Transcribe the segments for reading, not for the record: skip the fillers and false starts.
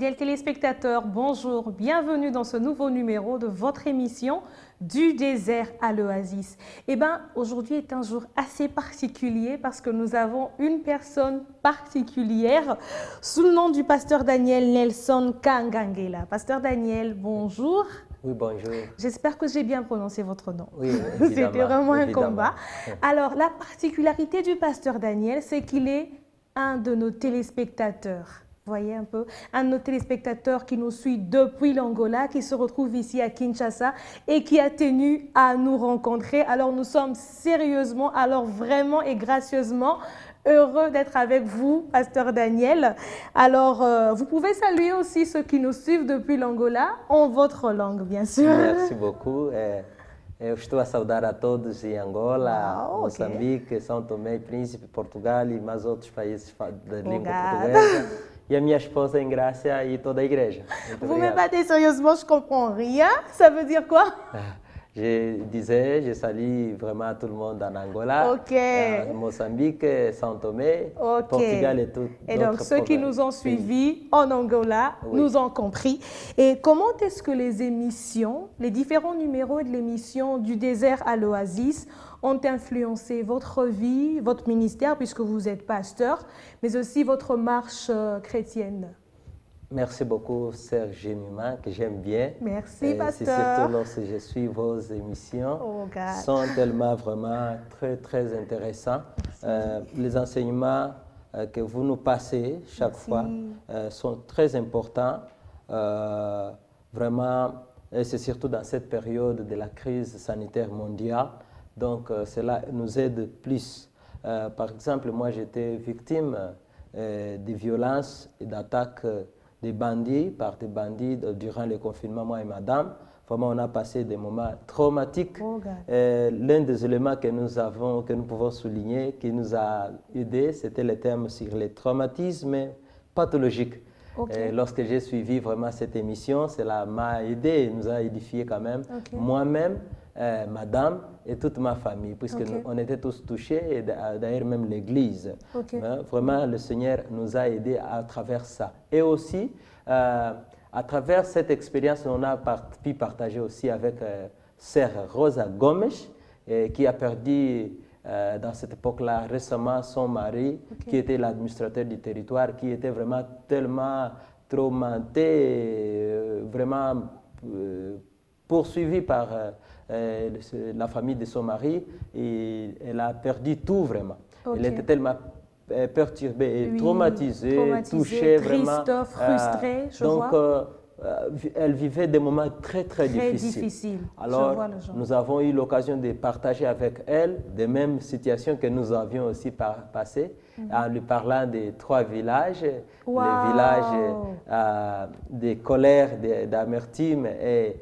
Fidèles téléspectateurs, bonjour, bienvenue dans ce nouveau numéro de votre émission Du désert à l'oasis. Eh bien, aujourd'hui est un jour assez particulier parce que nous avons une personne particulière sous le nom du pasteur Daniel Nelson Kangangela. Pasteur Daniel, bonjour. Oui, bonjour. J'espère que j'ai bien prononcé votre nom. Oui, c'était vraiment un évidemment. combat. Alors, la particularité du pasteur Daniel, c'est qu'il est un de nos téléspectateurs. Vous voyez un peu, un de nos téléspectateurs qui nous suit depuis l'Angola, qui se retrouve ici à Kinshasa et qui a tenu à nous rencontrer. Alors nous sommes sérieusement, alors vraiment et gracieusement heureux d'être avec vous, pasteur Daniel. Alors, vous pouvez saluer aussi ceux qui nous suivent depuis l'Angola en votre langue, bien sûr. Merci beaucoup. Eu estou a saudar a todos em Angola, Moçambique, São Tomé e Príncipe, Portugal e mais outros países da língua portuguesa. E a minha esposa em Grácia e toda a igreja. Vous m'épatez sérieusement, je comprends rien. Ça veut dire quoi? Je salue vraiment tout le monde en Angola, Moçambique, São Tomé, Portugal et tout. Et donc, ceux qui nous ont suivis en Angola nous ont compris. Et comment est-ce que les émissions, les différents numéros de l'émission Du désert à l'oasis ont influencé votre vie, votre ministère, puisque vous êtes pasteur, mais aussi votre marche chrétienne? Merci beaucoup, Sœur Génima, que j'aime bien. Merci, pasteur. C'est surtout lorsque je suis vos émissions. Sont tellement vraiment très intéressants. Les enseignements que vous nous passez chaque fois sont très importants. Vraiment, c'est surtout dans cette période de la crise sanitaire mondiale. Donc, cela nous aide plus. Par exemple, moi, j'étais victime de violences et d'attaques des bandits, durant le confinement, moi et madame. Vraiment, on a passé des moments traumatiques. L'un des éléments que nous pouvons souligner, qui nous a aidés, c'était le thème sur les traumatismes pathologiques. Lorsque j'ai suivi vraiment cette émission, cela m'a aidé, nous a édifié quand même. Moi-même, madame et toute ma famille, puisque on était tous touchés, et d'ailleurs même l'Église. Vraiment, le Seigneur nous a aidés à travers ça. Et aussi, à travers cette expérience, on a pu partager aussi avec Sœur Rosa Gomes, qui a perdu dans cette époque-là récemment son mari, qui était l'administrateur du territoire, qui était vraiment tellement traumatisé, vraiment poursuivi par la famille de son mari, et elle a perdu tout vraiment. Elle était tellement perturbée et traumatisée, touchée, triste, vraiment. Frustrée, je vois. Elle vivait des moments très difficiles. Alors, nous avons eu l'occasion de partager avec elle des mêmes situations que nous avions aussi passées, en lui parlant des 3 villages, les villages de colère, d'amertume, et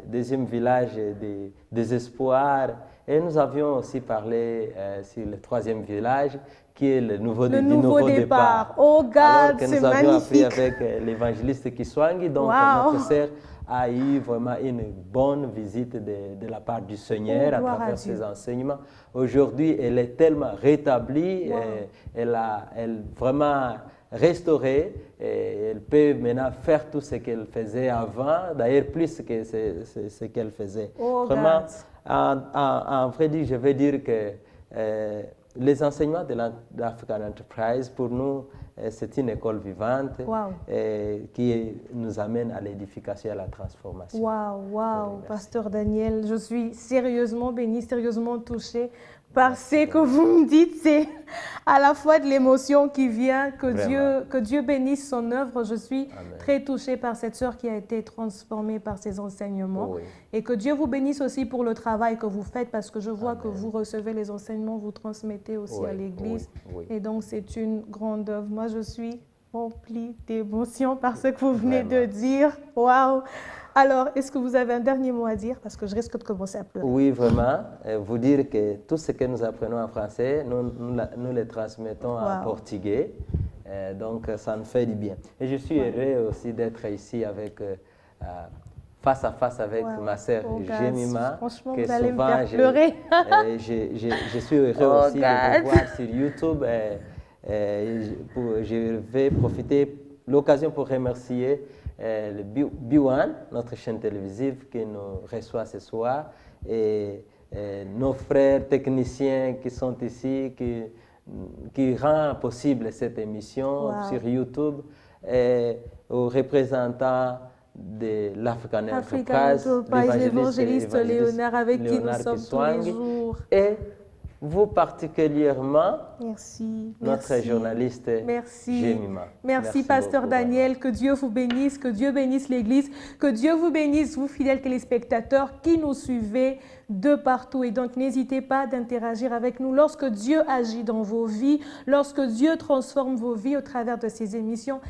deuxième village de désespoir. Et nous avions aussi parlé sur le 3e village, qui est le nouveau départ. Oh God, c'est magnifique. Nous avions appris avec l'évangéliste Kiswangi. Donc, notre sœur a eu vraiment une bonne visite de la part du Seigneur à travers ses enseignements. Aujourd'hui, elle est tellement rétablie, elle vraiment restaurée, et elle peut maintenant faire tout ce qu'elle faisait avant, d'ailleurs plus que ce qu'elle faisait. Vraiment, en vrai dire, je veux dire que les enseignements de l'African Enterprise, pour nous, c'est une école vivante qui nous amène à l'édification et à la transformation. Pasteur Daniel, je suis sérieusement bénie, sérieusement touchée par ce que vous me dites. C'est à la fois de l'émotion qui vient, que Dieu bénisse son œuvre. Je suis très touchée par cette sœur qui a été transformée par ses enseignements. Et que Dieu vous bénisse aussi pour le travail que vous faites, parce que je vois que vous recevez les enseignements, vous transmettez aussi à l'Église. Et donc, c'est une grande œuvre. Moi, je suis remplie d'émotion par ce que vous venez de dire. Waouh! Alors, est-ce que vous avez un dernier mot à dire? Parce que je risque de commencer à pleurer. Oui, vraiment. Vous dire que tout ce que nous apprenons en français, nous le transmettons en portugais. Donc, ça nous fait du bien. Et je suis heureux aussi d'être ici avec, face à face avec ma sœur Gémima. Franchement, vous allez me faire pleurer. Je suis heureux aussi de vous voir sur YouTube. Je vais profiter l'occasion pour remercier le B1, notre chaîne télévisive qui nous reçoit ce soir, et nos frères techniciens qui sont ici, qui rendent possible cette émission sur YouTube, et aux représentants de l'African Enterprise, l'évangéliste Léonard, avec qui nous sommes tous les jours. Et vous particulièrement, notre journaliste Jemima. Merci Pasteur beaucoup, Daniel, que Dieu vous bénisse, que Dieu bénisse l'Église, que Dieu vous bénisse, vous fidèles téléspectateurs qui nous suivez de partout. Et donc n'hésitez pas d'interagir avec nous lorsque Dieu agit dans vos vies, lorsque Dieu transforme vos vies au travers de ces émissions.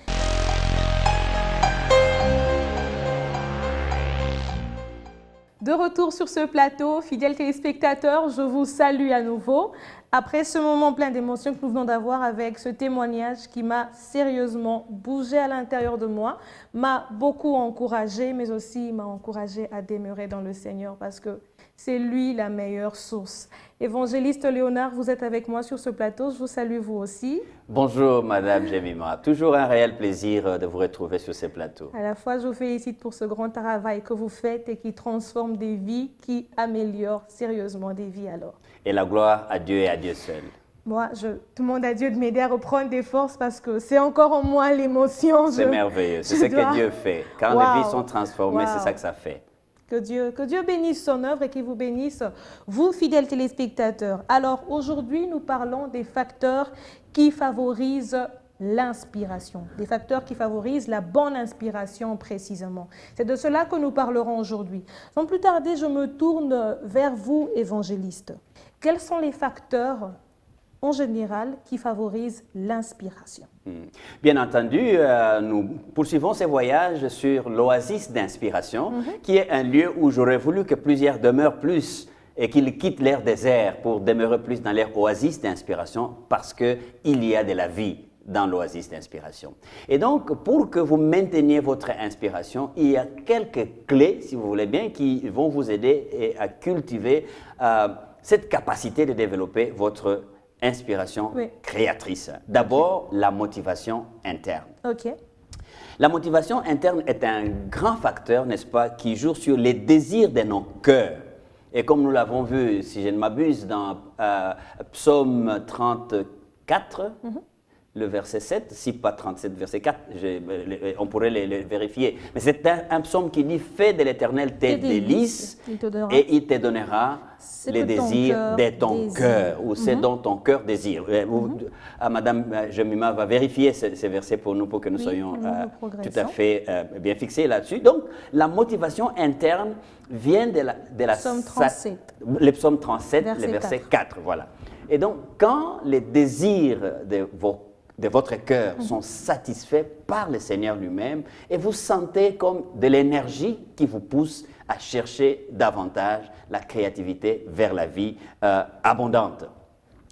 De retour sur ce plateau, fidèles téléspectateurs, je vous salue à nouveau. Après ce moment plein d'émotions que nous venons d'avoir avec ce témoignage qui m'a sérieusement bougé à l'intérieur de moi, m'a beaucoup encouragé, mais aussi m'a encouragé à demeurer dans le Seigneur parce que c'est lui la meilleure source. Évangéliste Léonard, vous êtes avec moi sur ce plateau. Je vous salue vous aussi. Bonjour Madame Jemima. Toujours un réel plaisir de vous retrouver sur ce plateau. À la fois, je vous félicite pour ce grand travail que vous faites et qui transforme des vies, qui améliore sérieusement des vies alors. Et la gloire à Dieu et à Dieu seul. Moi, je demande à Dieu de m'aider à reprendre des forces parce que c'est encore en moi l'émotion. C'est merveilleux, c'est ce que Dieu fait. Quand les vies sont transformées, c'est ça que ça fait. Que Dieu bénisse son œuvre et qu'il vous bénisse, vous, fidèles téléspectateurs. Alors, aujourd'hui, nous parlons des facteurs qui favorisent l'inspiration, des facteurs qui favorisent la bonne inspiration précisément. C'est de cela que nous parlerons aujourd'hui. Sans plus tarder, je me tourne vers vous, évangélistes. Quels sont les facteurs en général qui favorisent l'inspiration? Bien entendu, nous poursuivons ces voyages sur l'oasis d'inspiration, qui est un lieu où j'aurais voulu que plusieurs demeurent plus et qu'ils quittent leur désert pour demeurer plus dans leur oasis d'inspiration parce qu'il y a de la vie dans l'oasis d'inspiration. Et donc, pour que vous mainteniez votre inspiration, il y a quelques clés, si vous voulez bien, qui vont vous aider à cultiver cette capacité de développer votre inspiration créatrice. D'abord, la motivation interne. La motivation interne est un grand facteur, n'est-ce pas, qui joue sur les désirs de nos cœurs. Et comme nous l'avons vu, si je ne m'abuse, dans Psaume 34, le verset 7, si pas 37, verset 4, on pourrait les vérifier. Mais c'est un psaume qui dit « Fais de l'Éternel tes délices et il te donnera les désirs de ton cœur » ou « C'est dont ton cœur désire ». Madame Jemima va vérifier ces versets pour nous, pour que nous soyons tout à fait bien fixés là-dessus. Donc, la motivation interne vient de la Psaume 37. Le psaume 37, le verset 4, voilà. Et donc, quand les désirs de votre cœur sont satisfaits par le Seigneur lui-même et vous sentez comme de l'énergie qui vous pousse à chercher davantage la créativité vers la vie abondante.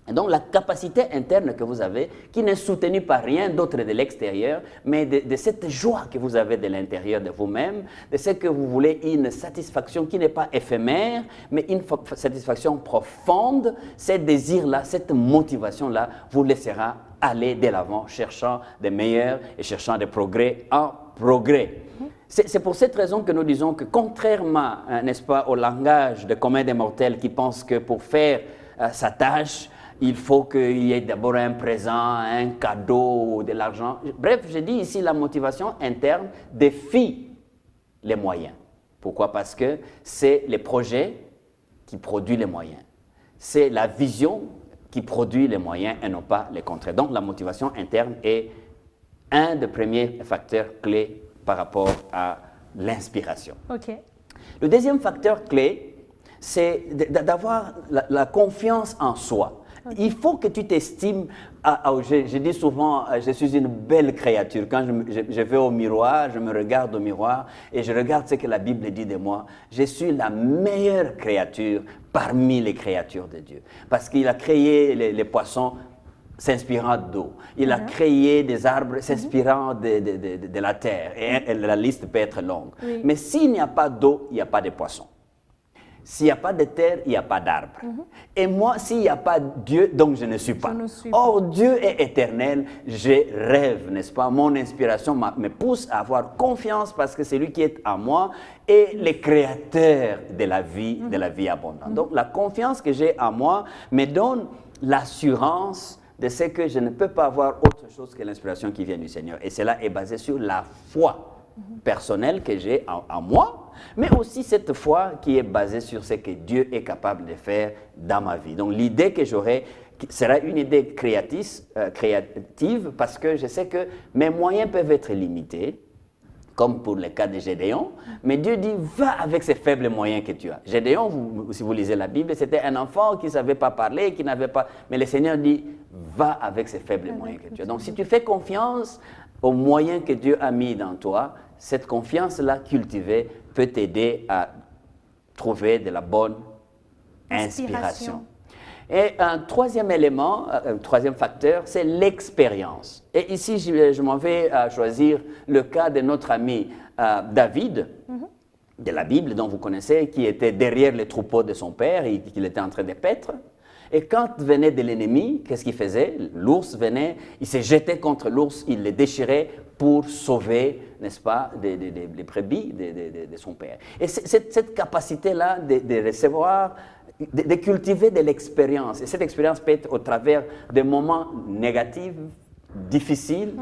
Et donc la capacité interne que vous avez, qui n'est soutenue par rien d'autre de l'extérieur, mais de cette joie que vous avez de l'intérieur de vous-même, de ce que vous voulez, une satisfaction qui n'est pas éphémère, mais une satisfaction profonde, ces désirs-là, cette motivation-là vous laissera aller de l'avant, cherchant des meilleurs et cherchant des progrès en progrès. C'est pour cette raison que nous disons que contrairement, n'est-ce pas, au langage de commun des mortels qui pense que pour faire sa tâche, il faut qu'il y ait d'abord un présent, un cadeau, de l'argent. Bref, je dis ici, la motivation interne défie les moyens. Pourquoi? Parce que c'est les projets qui produisent les moyens. C'est la vision qui produit les moyens et non pas les contraires. Donc, la motivation interne est un des premiers facteurs clés par rapport à l'inspiration. Le deuxième facteur clé, c'est d'avoir la confiance en soi. Il faut que tu t'estimes, je dis souvent, je suis une belle créature. Quand je vais au miroir, je me regarde au miroir et je regarde ce que la Bible dit de moi. Je suis la meilleure créature parmi les créatures de Dieu. Parce qu'il a créé les poissons s'inspirant d'eau. Il a créé des arbres s'inspirant de la terre. Et la liste peut être longue. Mais s'il n'y a pas d'eau, il n'y a pas de poissons. s'il n'y a pas de terre, il n'y a pas d'arbre. Et moi, s'il n'y a pas Dieu, donc je ne suis pas. Or, Dieu est éternel, je rêve, n'est-ce pas? Mon inspiration me pousse à avoir confiance parce que c'est lui qui est en moi et le créateur de la vie abondante. Donc, la confiance que j'ai en moi me donne l'assurance de ce que je ne peux pas avoir autre chose que l'inspiration qui vient du Seigneur. Et cela est basé sur la foi personnelle que j'ai en moi, mais aussi cette foi qui est basée sur ce que Dieu est capable de faire dans ma vie. Donc l'idée que j'aurai sera une idée créative parce que je sais que mes moyens peuvent être limités, comme pour le cas de Gédéon, mais Dieu dit, va avec ces faibles moyens que tu as. Gédéon, si vous lisez la Bible, c'était un enfant qui ne savait pas parler, qui n'avait pas... Mais le Seigneur dit, va avec ces faibles moyens que tu as. Donc si tu fais confiance aux moyens que Dieu a mis dans toi, cette confiance-là cultivée peut t'aider à trouver de la bonne inspiration. Et un troisième élément, un troisième facteur, c'est l'expérience. Et ici, je m'en vais choisir le cas de notre ami David, de la Bible, dont vous connaissez, qui était derrière les troupeaux de son père et qu'il était en train de paître. Et quand venait de l'ennemi, qu'est-ce qu'il faisait? L'ours venait, il se jetait contre l'ours, il le déchirait pour sauver, n'est-ce pas, les brebis de son père. Et cette capacité-là de recevoir, de cultiver de l'expérience. Et cette expérience peut être au travers de moments négatifs, difficiles,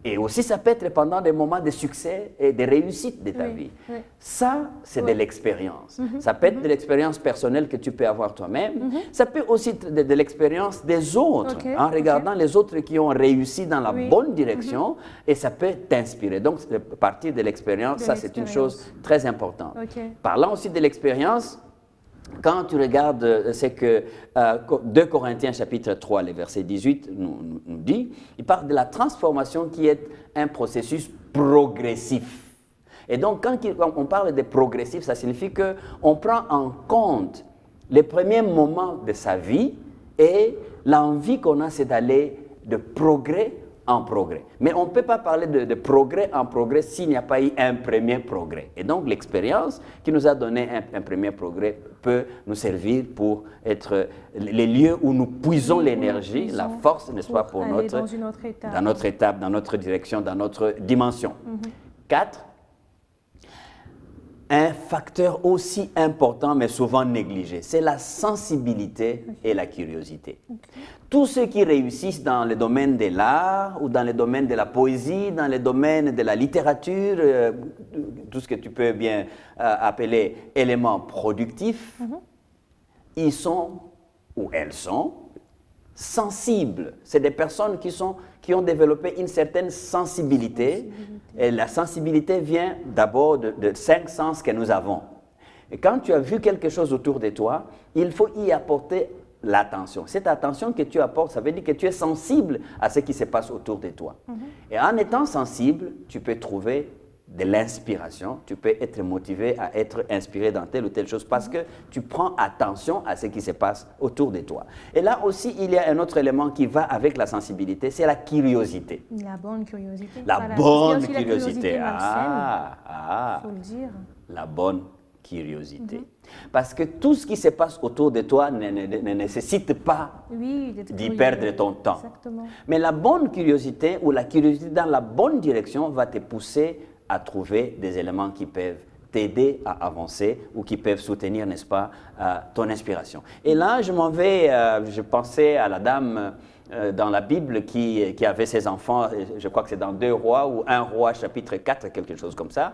et aussi ça peut être pendant des moments de succès et de réussite de ta vie. Ça, c'est de l'expérience. Ça peut être de l'expérience personnelle que tu peux avoir toi-même. Ça peut aussi être de l'expérience des autres, en regardant les autres qui ont réussi dans la bonne direction, et ça peut t'inspirer. Donc, partir de l'expérience, ça c'est une chose très importante. Parlant aussi de l'expérience, quand tu regardes ce que 2 Corinthiens chapitre 3, le verset 18 nous dit, il parle de la transformation qui est un processus progressif. Et donc, quand on parle de progressif, ça signifie qu'on prend en compte les premiers moments de sa vie et l'envie qu'on a, c'est d'aller de progrès en progrès. Mais on ne peut pas parler de progrès en progrès s'il n'y a pas eu un premier progrès. Et donc l'expérience qui nous a donné un premier progrès peut nous servir pour être les lieux où nous puisons l'énergie, la force, n'est-ce pas, pour dans notre étape, dans notre direction, dans notre dimension. 4. Un facteur aussi important mais souvent négligé, c'est la sensibilité et la curiosité. Tous ceux qui réussissent dans le domaine de l'art ou dans le domaine de la poésie, dans le domaine de la littérature, tout ce que tu peux bien appeler éléments productifs, ils sont ou elles sont sensibles. C'est des personnes qui ont développé une certaine sensibilité. Et la sensibilité vient d'abord de 5 sens que nous avons. Et quand tu as vu quelque chose autour de toi, il faut y apporter l'attention. Cette attention que tu apportes, ça veut dire que tu es sensible à ce qui se passe autour de toi. Et en étant sensible, tu peux trouver de l'inspiration, tu peux être motivé à être inspiré dans telle ou telle chose parce que tu prends attention à ce qui se passe autour de toi. Et là aussi, il y a un autre élément qui va avec la sensibilité, c'est la curiosité. La bonne curiosité. La bonne curiosité. Faut le dire. La bonne curiosité. Parce que tout ce qui se passe autour de toi ne nécessite pas d'y perdre ton temps. Exactement. Mais la bonne curiosité ou la curiosité dans la bonne direction va te pousser à trouver des éléments qui peuvent t'aider à avancer ou qui peuvent soutenir, n'est-ce pas, ton inspiration. Et là, je pensais à la dame dans la Bible qui avait ses enfants, je crois que c'est dans 2 Rois ou 1 Roi chapitre 4, quelque chose comme ça.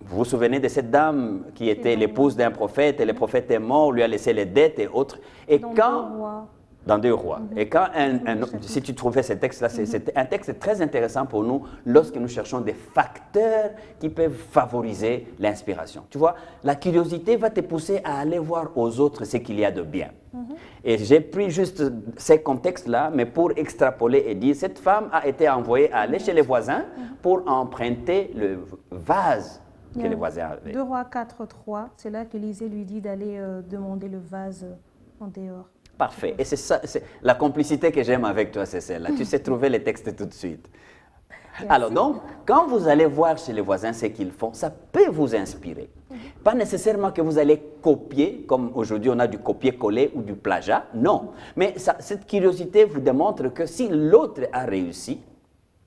Vous vous souvenez de cette dame qui était l'épouse d'un prophète et le prophète est mort, lui a laissé les dettes et autres. Et dans 2 Rois. Et quand si tu trouvais ce texte-là, c'est un texte très intéressant pour nous lorsque nous cherchons des facteurs qui peuvent favoriser l'inspiration. Tu vois, la curiosité va te pousser à aller voir aux autres ce qu'il y a de bien. Et j'ai pris juste ces contextes-là, mais pour extrapoler et dire, cette femme a été envoyée à aller chez les voisins pour emprunter le vase que les voisins avaient. 2 Rois 4, 3, c'est là qu'Élisée lui dit d'aller demander le vase en dehors. Parfait. Et c'est ça, la complicité que j'aime avec toi, c'est celle-là. Tu sais trouver les textes tout de suite. Alors donc, quand vous allez voir chez les voisins ce qu'ils font, ça peut vous inspirer. Pas nécessairement que vous allez copier, comme aujourd'hui on a du copier-coller ou du plagiat, non. Mais cette curiosité vous démontre que si l'autre a réussi,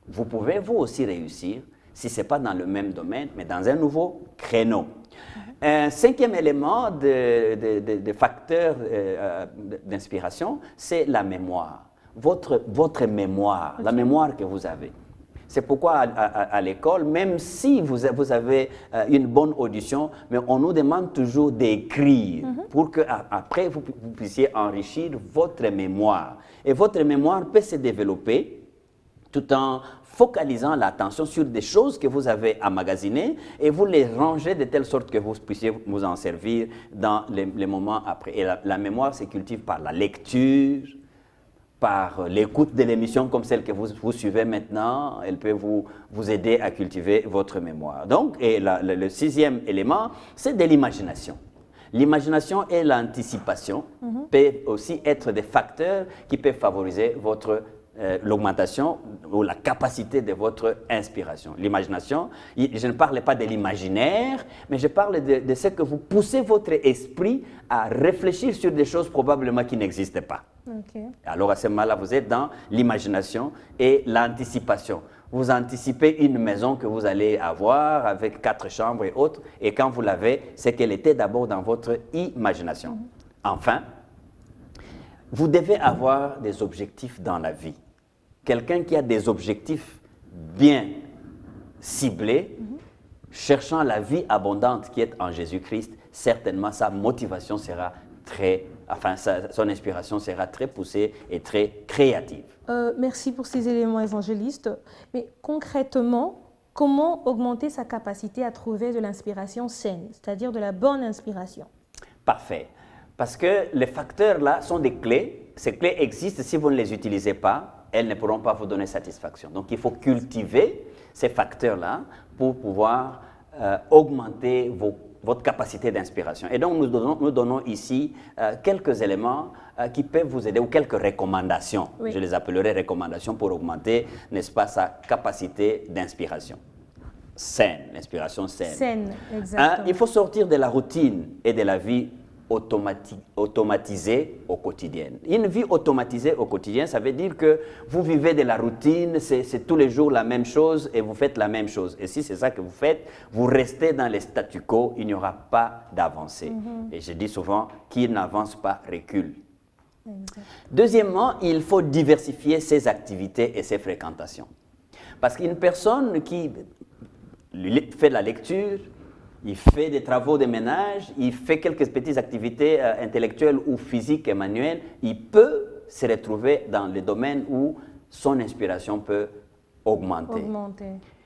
vous pouvez vous aussi réussir, si ce n'est pas dans le même domaine, mais dans un nouveau créneau. Un cinquième élément de facteur d'inspiration, c'est la mémoire. Votre mémoire, la mémoire que vous avez. C'est pourquoi à l'école, même si vous avez une bonne audition, mais on nous demande toujours d'écrire pour qu'après vous puissiez enrichir votre mémoire. Et votre mémoire peut se développer tout en focalisant l'attention sur des choses que vous avez emmagasinées et vous les rangez de telle sorte que vous puissiez vous en servir dans les moments après. Et la mémoire se cultive par la lecture, par l'écoute de l'émission comme celle que vous suivez maintenant. Elle peut vous aider à cultiver votre mémoire. Donc, et le sixième élément, c'est de l'imagination. L'imagination et l'anticipation peuvent aussi être des facteurs qui peuvent favoriser l'augmentation ou la capacité de votre inspiration. L'imagination, je ne parle pas de l'imaginaire, mais je parle de ce que vous poussez votre esprit à réfléchir sur des choses probablement qui n'existent pas. Okay. Alors à ce moment-là, vous êtes dans l'imagination et l'anticipation. Vous anticipez une maison que vous allez avoir avec 4 chambres et autres, et quand vous l'avez, c'est qu'elle était d'abord dans votre imagination. Enfin, vous devez avoir des objectifs dans la vie. Quelqu'un qui a des objectifs bien ciblés, cherchant la vie abondante qui est en Jésus-Christ, certainement sa motivation sera son inspiration sera très poussée et très créative. Merci pour ces éléments évangélistes. Mais concrètement, comment augmenter sa capacité à trouver de l'inspiration saine, c'est-à-dire de la bonne inspiration? Parfait. Parce que les facteurs là sont des clés. Ces clés existent. Si vous ne les utilisez pas, elles ne pourront pas vous donner satisfaction. Donc, il faut cultiver ces facteurs-là pour pouvoir augmenter votre capacité d'inspiration. Et donc, nous donnons ici quelques éléments qui peuvent vous aider, ou quelques recommandations. Oui. Je les appellerai recommandations pour augmenter, n'est-ce pas, sa capacité d'inspiration. Saine, l'inspiration saine. Saine, exactement. Il faut sortir de la routine et de la vie automatisée au quotidien. Une vie automatisée au quotidien, ça veut dire que vous vivez de la routine, c'est tous les jours la même chose et vous faites la même chose. Et si c'est ça que vous faites, vous restez dans les statu quo, il n'y aura pas d'avancée. Et je dis souvent, qui n'avance pas recule. Deuxièmement, il faut diversifier ses activités et ses fréquentations. Parce qu'une personne qui fait de la lecture, il fait des travaux de ménage, il fait quelques petites activités intellectuelles ou physiques et manuelles, il peut se retrouver dans les domaines où son inspiration peut augmenter.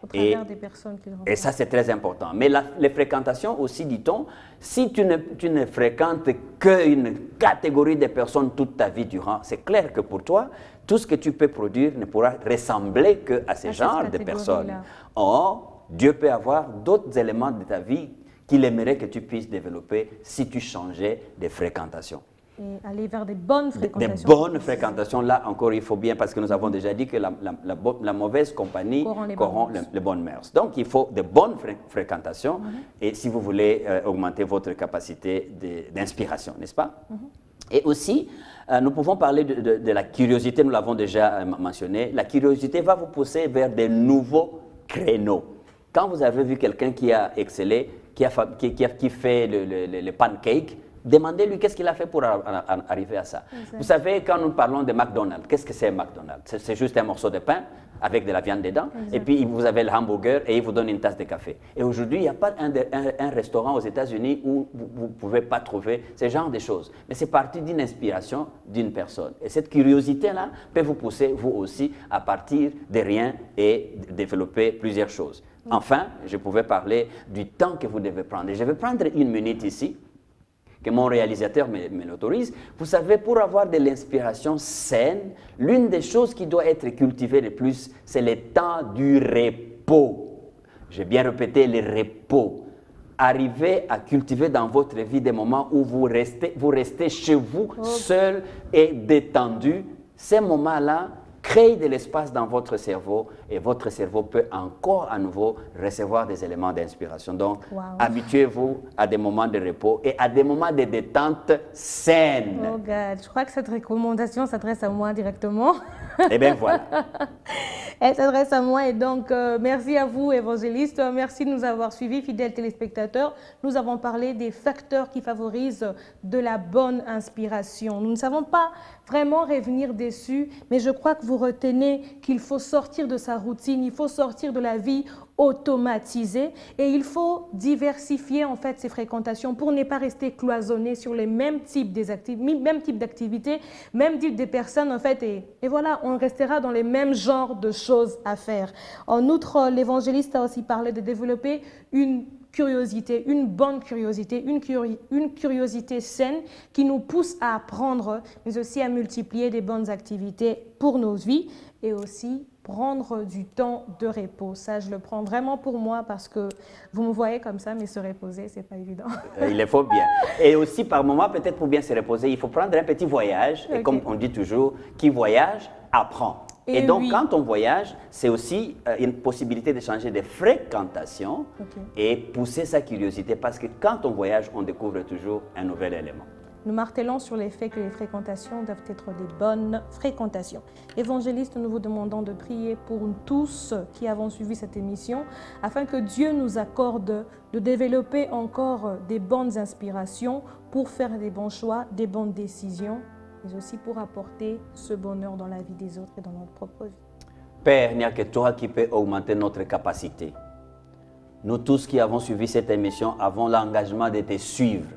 Au travers des personnes qu'il rencontre. Et ça, c'est très important. Mais les fréquentations aussi, dit-on, si tu ne fréquentes qu'une catégorie de personnes toute ta vie durant, c'est clair que pour toi, tout ce que tu peux produire ne pourra ressembler qu'à ce genre de personnes. Or, Dieu peut avoir d'autres éléments de ta vie qu'il aimerait que tu puisses développer si tu changeais de fréquentation. Et aller vers des bonnes fréquentations. Des bonnes fréquentations, là encore il faut bien, parce que nous avons déjà dit que la mauvaise compagnie corrompt les bonnes mœurs. Donc il faut de bonnes fréquentations et si vous voulez augmenter votre capacité d'inspiration, n'est-ce pas? Et aussi, nous pouvons parler de la curiosité, nous l'avons déjà mentionné. La curiosité va vous pousser vers des nouveaux créneaux. Quand vous avez vu quelqu'un qui a excellé, qui fait le pancake, demandez-lui qu'est-ce qu'il a fait pour arriver à ça. Exactement. Vous savez, quand nous parlons de McDonald's, qu'est-ce que c'est McDonald's? C'est juste un morceau de pain avec de la viande dedans. Exactement. Et puis vous avez le hamburger et il vous donne une tasse de café. Et aujourd'hui, il n'y a pas un restaurant aux États-Unis où vous ne pouvez pas trouver ce genre de choses. Mais c'est parti d'une inspiration d'une personne. Et cette curiosité-là peut vous pousser, vous aussi, à partir de rien et développer plusieurs choses. Enfin, je pouvais parler du temps que vous devez prendre. Et je vais prendre une minute ici, que mon réalisateur me l'autorise. Vous savez, pour avoir de l'inspiration saine, l'une des choses qui doit être cultivée le plus, c'est le temps du repos. J'ai bien répété, le repos. Arrivez à cultiver dans votre vie des moments où vous restez chez vous, seul et détendu. Ces moments-là créez de l'espace dans votre cerveau et votre cerveau peut encore à nouveau recevoir des éléments d'inspiration. Donc, habituez-vous à des moments de repos et à des moments de détente saine. Oh God, je crois que cette recommandation s'adresse à moi directement. Eh bien, voilà. Elle s'adresse à moi et donc merci à vous, évangélistes. Merci de nous avoir suivis, fidèles téléspectateurs. Nous avons parlé des facteurs qui favorisent de la bonne inspiration. Nous ne savons pas vraiment revenir dessus, mais je crois que vous retenez qu'il faut sortir de sa routine, il faut sortir de la vie automatisée et il faut diversifier en fait ses fréquentations pour ne pas rester cloisonné sur les mêmes types d'activités, même type de personnes en fait et voilà, on restera dans les mêmes genres de choses à faire. En outre, l'évangéliste a aussi parlé de développer une curiosité, une bonne curiosité, une curiosité saine qui nous pousse à apprendre, mais aussi à multiplier des bonnes activités pour nos vies et aussi prendre du temps de repos. Ça, je le prends vraiment pour moi parce que vous me voyez comme ça, mais se reposer, c'est pas évident. Il le faut bien. Et aussi, par moment, peut-être pour bien se reposer, il faut prendre un petit voyage. Et comme on dit toujours, qui voyage, apprend. Et donc, quand on voyage, c'est aussi une possibilité de changer de fréquentation et pousser sa curiosité parce que quand on voyage, on découvre toujours un nouvel élément. Nous martelons sur le fait que les fréquentations doivent être des bonnes fréquentations. Évangéliste, nous vous demandons de prier pour tous qui avons suivi cette émission afin que Dieu nous accorde de développer encore des bonnes inspirations pour faire des bons choix, des bonnes décisions, mais aussi pour apporter ce bonheur dans la vie des autres et dans notre propre vie. Père, il n'y a que toi qui peux augmenter notre capacité. Nous tous qui avons suivi cette émission avons l'engagement de te suivre.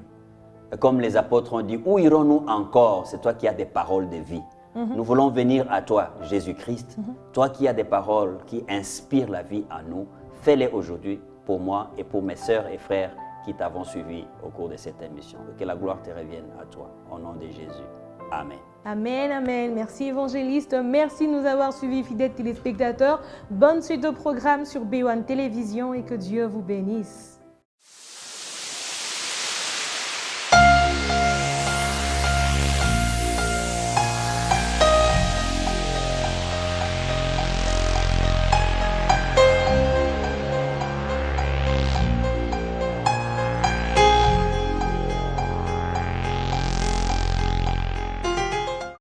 Et comme les apôtres ont dit, où irons-nous encore? C'est toi qui as des paroles de vie. Nous voulons venir à toi, Jésus-Christ. Toi qui as des paroles qui inspirent la vie à nous, fais-les aujourd'hui pour moi et pour mes sœurs et frères qui t'avons suivi au cours de cette émission. Que la gloire te revienne à toi, au nom de Jésus. Amen. Amen, amen. Merci évangéliste. Merci de nous avoir suivis, fidèles téléspectateurs. Bonne suite de programme sur B1 Télévision et que Dieu vous bénisse.